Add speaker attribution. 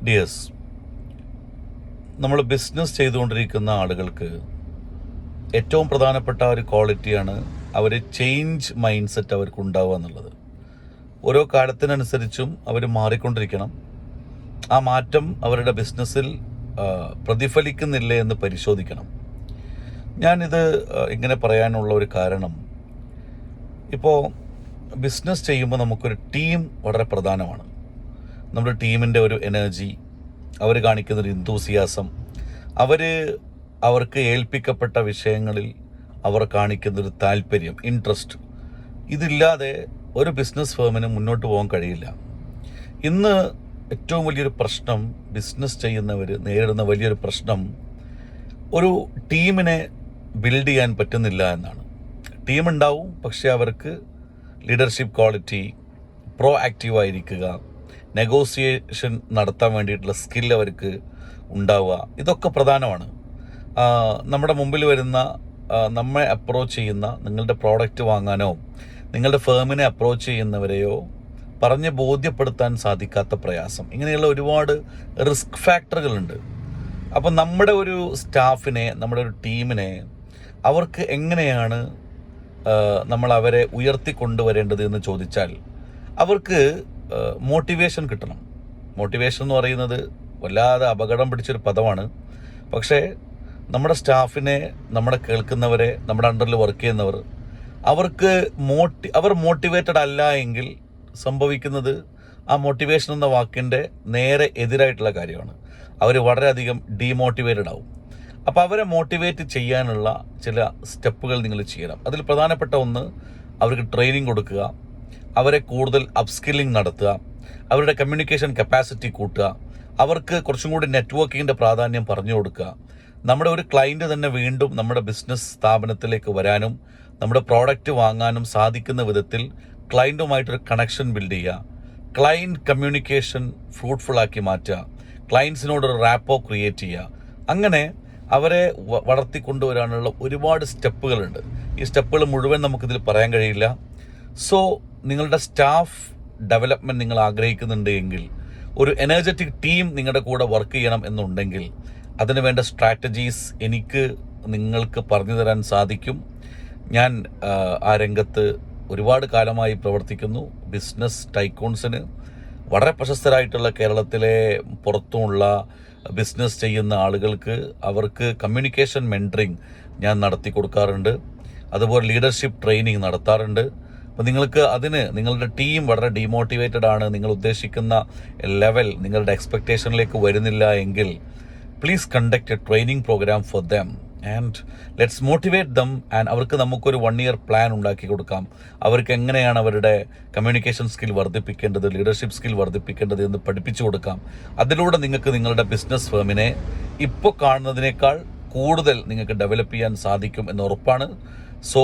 Speaker 1: Dears, നമ്മൾ business ചെയ്തുകൊണ്ടിരിക്കുന്ന ആളുകൾക്ക് ഏറ്റവും പ്രധാനപ്പെട്ട ഒരു ക്വാളിറ്റിയാണ് അവർ ചേഞ്ച് മൈൻഡ് സെറ്റ് അവർക്ക് ഉണ്ടാവുക എന്നുള്ളത്. ഓരോ കാലത്തിനനുസരിച്ചും അവർ മാറിക്കൊണ്ടിരിക്കണം. ആ മാറ്റം അവരുടെ ബിസിനസ്സിൽ പ്രതിഫലിക്കുന്നില്ലേ എന്ന് പരിശോധിക്കണം. ഞാനിത് ഇങ്ങനെ പറയാനുള്ള ഒരു കാരണം, ഇപ്പോൾ ബിസിനസ് ചെയ്യുമ്പോൾ നമുക്കൊരു ടീം വളരെ പ്രധാനമാണ്. നമ്മുടെ ടീമിൻ്റെ ഒരു എനർജി, അവർ കാണിക്കുന്നൊരു എന്തൂസിയാസം, അവർക്ക് ഏൽപ്പിക്കപ്പെട്ട വിഷയങ്ങളിൽ അവർ കാണിക്കുന്നൊരു താല്പര്യം, ഇൻട്രസ്റ്റ്, ഇതില്ലാതെ ഒരു ബിസിനസ് ഫേമിന് മുന്നോട്ട് പോകാൻ കഴിയില്ല. ഇന്ന് ഏറ്റവും വലിയൊരു പ്രശ്നം, ബിസിനസ് ചെയ്യുന്നവർ നേരിടുന്ന വലിയൊരു പ്രശ്നം, ഒരു ടീമിനെ ബിൽഡ് ചെയ്യാൻ പറ്റുന്നില്ല എന്നാണ്. ടീം ഉണ്ടാവും, പക്ഷേ അവർക്ക് ലീഡർഷിപ്പ് ക്വാളിറ്റി, പ്രോ ആക്റ്റീവായിരിക്കുക, നെഗോസിയേഷൻ നടത്താൻ വേണ്ടിയിട്ടുള്ള സ്കിൽ അവർക്ക് ഉണ്ടാവുക, ഇതൊക്കെ പ്രധാനമാണ്. നമ്മുടെ മുമ്പിൽ വരുന്ന, നമ്മെ അപ്രോച്ച് ചെയ്യുന്ന, നിങ്ങളുടെ പ്രോഡക്റ്റ് വാങ്ങാനോ നിങ്ങളുടെ ഫേമിനെ അപ്രോച്ച് ചെയ്യുന്നവരെയോ പറഞ്ഞ് ബോധ്യപ്പെടുത്താൻ സാധിക്കാത്ത പ്രയാസം, ഇങ്ങനെയുള്ള ഒരുപാട് റിസ്ക് ഫാക്ടറുകളുണ്ട്. അപ്പം നമ്മുടെ ഒരു സ്റ്റാഫിനെ, നമ്മുടെ ഒരു ടീമിനെ അവർക്ക് എങ്ങനെയാണ് നമ്മൾ അവരെ ഉയർത്തിക്കൊണ്ടുവരേണ്ടത് എന്ന് ചോദിച്ചാൽ, അവർക്ക് മോട്ടിവേഷൻ കിട്ടണം. മോട്ടിവേഷൻ എന്ന് പറയുന്നത് വല്ലാതെ അപകടം പിടിച്ചൊരു പദമാണ്. പക്ഷേ നമ്മുടെ സ്റ്റാഫിനെ, നമ്മുടെ കേൾക്കുന്നവരെ, നമ്മുടെ അണ്ടറിൽ വർക്ക് ചെയ്യുന്നവർ, അവർ മോട്ടിവേറ്റഡ് അല്ല എങ്കിൽ സംഭവിക്കുന്നത് ആ മോട്ടിവേഷൻ എന്ന വാക്കിൻ്റെ നേരെ എതിരായിട്ടുള്ള കാര്യമാണ്. അവർ വളരെയധികം ഡീമോട്ടിവേറ്റഡ് ആവും. അപ്പോൾ അവരെ മോട്ടിവേറ്റ് ചെയ്യാനുള്ള ചില സ്റ്റെപ്പുകൾ നിങ്ങൾ ചെയ്യണം. അതിൽ പ്രധാനപ്പെട്ട ഒന്ന്, അവർക്ക് ട്രെയിനിങ് കൊടുക്കുക, അവരെ കൂടുതൽ അപ്സ്കില്ലിംഗ് നടത്തുക, അവരുടെ കമ്മ്യൂണിക്കേഷൻ കപ്പാസിറ്റി കൂട്ടുക, അവർക്ക് കുറച്ചും കൂടി നെറ്റ്വർക്കിങ്ങിൻ്റെ പ്രാധാന്യം പറഞ്ഞു കൊടുക്കുക. നമ്മുടെ ഒരു ക്ലയൻറ്റ് തന്നെ വീണ്ടും നമ്മുടെ ബിസിനസ് സ്ഥാപനത്തിലേക്ക് വരാനും നമ്മുടെ പ്രോഡക്റ്റ് വാങ്ങാനും സാധിക്കുന്ന വിധത്തിൽ ക്ലയൻറ്റുമായിട്ടൊരു കണക്ഷൻ ബിൽഡ് ചെയ്യുക, ക്ലയൻറ്റ് കമ്മ്യൂണിക്കേഷൻ ഫ്രൂട്ട്ഫുൾ ആക്കി മാറ്റുക, ക്ലയൻസിനോടൊരു റാപ്പോ ക്രിയേറ്റ് ചെയ്യുക. അങ്ങനെ അവരെ വളർത്തിക്കൊണ്ടുവരാനുള്ള ഒരുപാട് സ്റ്റെപ്പുകളുണ്ട്. ഈ സ്റ്റെപ്പുകൾ മുഴുവൻ നമുക്കിതിൽ പറയാൻ കഴിയില്ല. സോ നിങ്ങളുടെ സ്റ്റാഫ് ഡെവലപ്മെൻറ്റ് നിങ്ങൾ ആഗ്രഹിക്കുന്നുണ്ട് എങ്കിൽ, ഒരു എനർജറ്റിക് ടീം നിങ്ങളുടെ കൂടെ വർക്ക് ചെയ്യണം എന്നുണ്ടെങ്കിൽ, അതിന് വേണ്ട സ്ട്രാറ്റജീസ് എനിക്ക് നിങ്ങൾക്ക് പറഞ്ഞു തരാൻ സാധിക്കും. ഞാൻ ആ രംഗത്ത് ഒരുപാട് കാലമായി പ്രവർത്തിക്കുന്നു. ബിസിനസ് ടൈക്കൂൺസിന്, വളരെ പ്രശസ്തരായിട്ടുള്ള കേരളത്തിലെ പുറത്തുമുള്ള ബിസിനസ് ചെയ്യുന്ന ആളുകൾക്ക്, അവർക്ക് കമ്മ്യൂണിക്കേഷൻ മെൻറ്ററിങ് ഞാൻ നടത്തി കൊടുക്കാറുണ്ട്. അതുപോലെ ലീഡർഷിപ്പ് ട്രെയിനിങ് നടത്താറുണ്ട്. അപ്പോൾ നിങ്ങൾക്ക് നിങ്ങളുടെ ടീം വളരെ ഡീമോട്ടിവേറ്റഡ് ആണ്, നിങ്ങൾ ഉദ്ദേശിക്കുന്ന ലെവൽ, നിങ്ങളുടെ എക്സ്പെക്റ്റേഷനിലേക്ക് വരുന്നില്ല എങ്കിൽ, please conduct a training programme for them and let's motivate them. And അവർക്ക് നമുക്കൊരു 1 year പ്ലാൻ ഉണ്ടാക്കി കൊടുക്കാം. അവർക്ക് എങ്ങനെയാണ് അവരുടെ കമ്മ്യൂണിക്കേഷൻ സ്കിൽ വർദ്ധിപ്പിക്കേണ്ടത്, ലീഡർഷിപ്പ് സ്കിൽ വർദ്ധിപ്പിക്കേണ്ടത് എന്ന് പഠിപ്പിച്ചു കൊടുക്കാം. അതിലൂടെ നിങ്ങൾക്ക് നിങ്ങളുടെ ബിസിനസ് ഫേമിനെ ഇപ്പോൾ കാണുന്നതിനേക്കാൾ കൂടുതൽ നിങ്ങൾക്ക് ഡെവലപ്പ് ചെയ്യാൻ സാധിക്കും എന്ന് ഉറപ്പാണ്. സോ